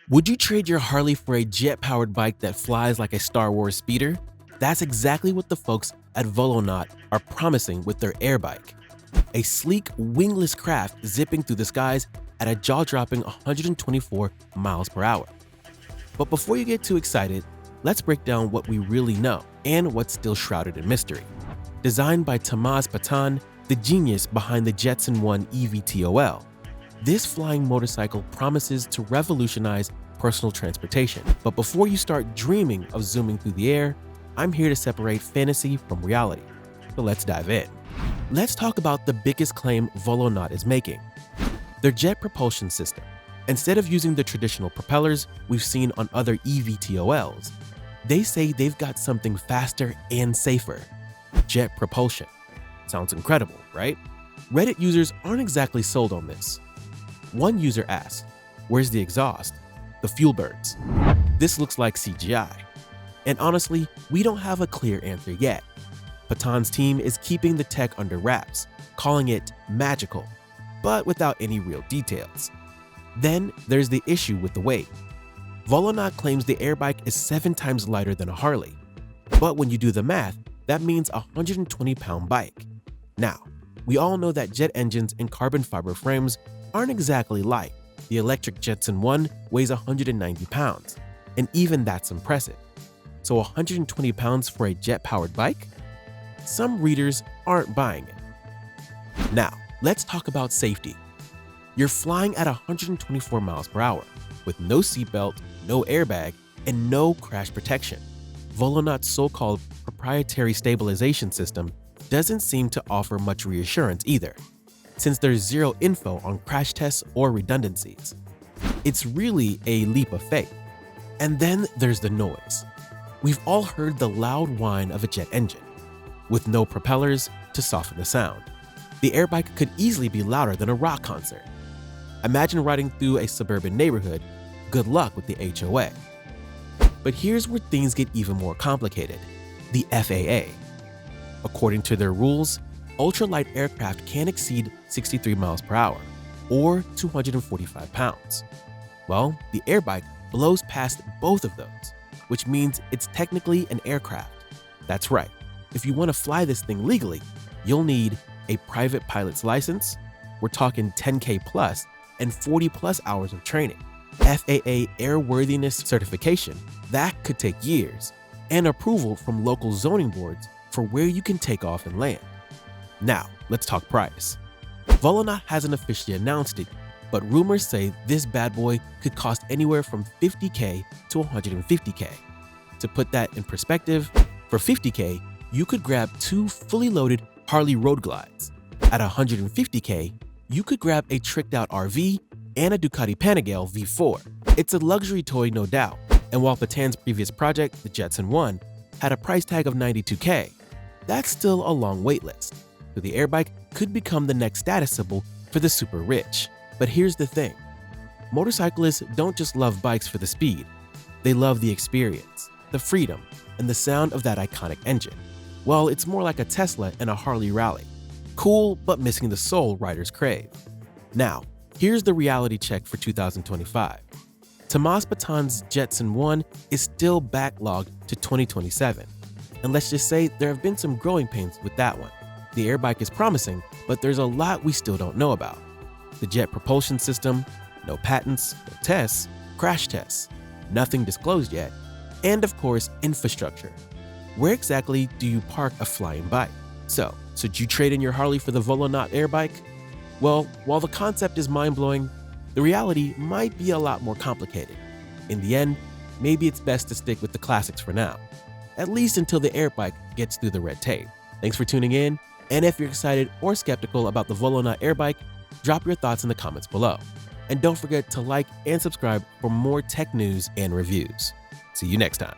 Would you trade your Harley for a jet-powered bike that flies like a Star Wars speeder? That's exactly what the folks at Volonaut are promising with their AirBike. A sleek, wingless craft zipping through the skies at a jaw-dropping 124 miles per hour. But before you get too excited, let's break down what we really know and what's still shrouded in mystery. Designed by Tomasz Patan, the genius behind the Jetson One eVTOL, this flying motorcycle promises to revolutionize personal transportation. But before you start dreaming of zooming through the air, I'm here to separate fantasy from reality. So let's dive in. Let's talk about the biggest claim Volonaut is making: their jet propulsion system. Instead of using the traditional propellers we've seen on other eVTOLs, they say they've got something faster and safer: jet propulsion. Sounds incredible, right? Reddit users aren't exactly sold on this. One user asked, "Where's the exhaust? The fuel burns. This looks like CGI." And honestly, we don't have a clear answer yet. Patan's team is keeping the tech under wraps, calling it magical, but without any real details. Then there's the issue with the weight. Volonaut claims the AirBike is 7 times lighter than a Harley, but when you do the math, that means a 120-pound bike. Now, we all know that jet engines and carbon fiber frames aren't exactly light. The electric Jetson One weighs 190 pounds, and even that's impressive. So 120 pounds for a jet-powered bike? Some readers aren't buying it. Now, let's talk about safety. You're flying at 124 miles per hour with no seatbelt, no airbag, and no crash protection. Volonaut's so-called proprietary stabilization system doesn't seem to offer much reassurance either, since there's zero info on crash tests or redundancies. It's really a leap of faith. And then there's the noise. We've all heard the loud whine of a jet engine, with no propellers to soften the sound. The AirBike could easily be louder than a rock concert. Imagine riding through a suburban neighborhood. Good luck with the HOA. But here's where things get even more complicated: the FAA. According to their rules, ultralight aircraft can't exceed 63 miles per hour, or 245 pounds. Well, the AirBike blows past both of those, which means it's technically an aircraft. That's right. If you want to fly this thing legally, you'll need a private pilot's license. We're talking 10K plus and 40 plus hours of training. FAA airworthiness certification, that could take years, and approval from local zoning boards for where you can take off and land. Now, let's talk price. Volonaut hasn't officially announced it, but rumors say this bad boy could cost anywhere from 50K to 150K. To put that in perspective, for 50K, you could grab 2 fully loaded Harley Road Glides. At 150K, you could grab a tricked-out RV and a Ducati Panigale V4. It's a luxury toy, no doubt, and while Patan's previous project, the Jetson One, had a price tag of 92K, that's still a long waitlist. So the AirBike could become the next status symbol for the super rich. But here's the thing: motorcyclists don't just love bikes for the speed. They love the experience, the freedom, and the sound of that iconic engine. Well, it's more like a Tesla and a Harley rally. Cool, but missing the soul riders crave. Now, here's the reality check for 2025. Tomasz Patan's Jetson One is still backlogged to 2027. And let's just say there have been some growing pains with that one. The AirBike is promising, but there's a lot we still don't know about. The jet propulsion system, no patents, no tests, crash tests, nothing disclosed yet, and of course, infrastructure. Where exactly do you park a flying bike? So, should you trade in your Harley for the Volonaut AirBike? Well, while the concept is mind-blowing, the reality might be a lot more complicated. In the end, maybe it's best to stick with the classics for now, at least until the AirBike gets through the red tape. Thanks for tuning in, and if you're excited or skeptical about the Volonaut AirBike, drop your thoughts in the comments below. And don't forget to like and subscribe for more tech news and reviews. See you next time.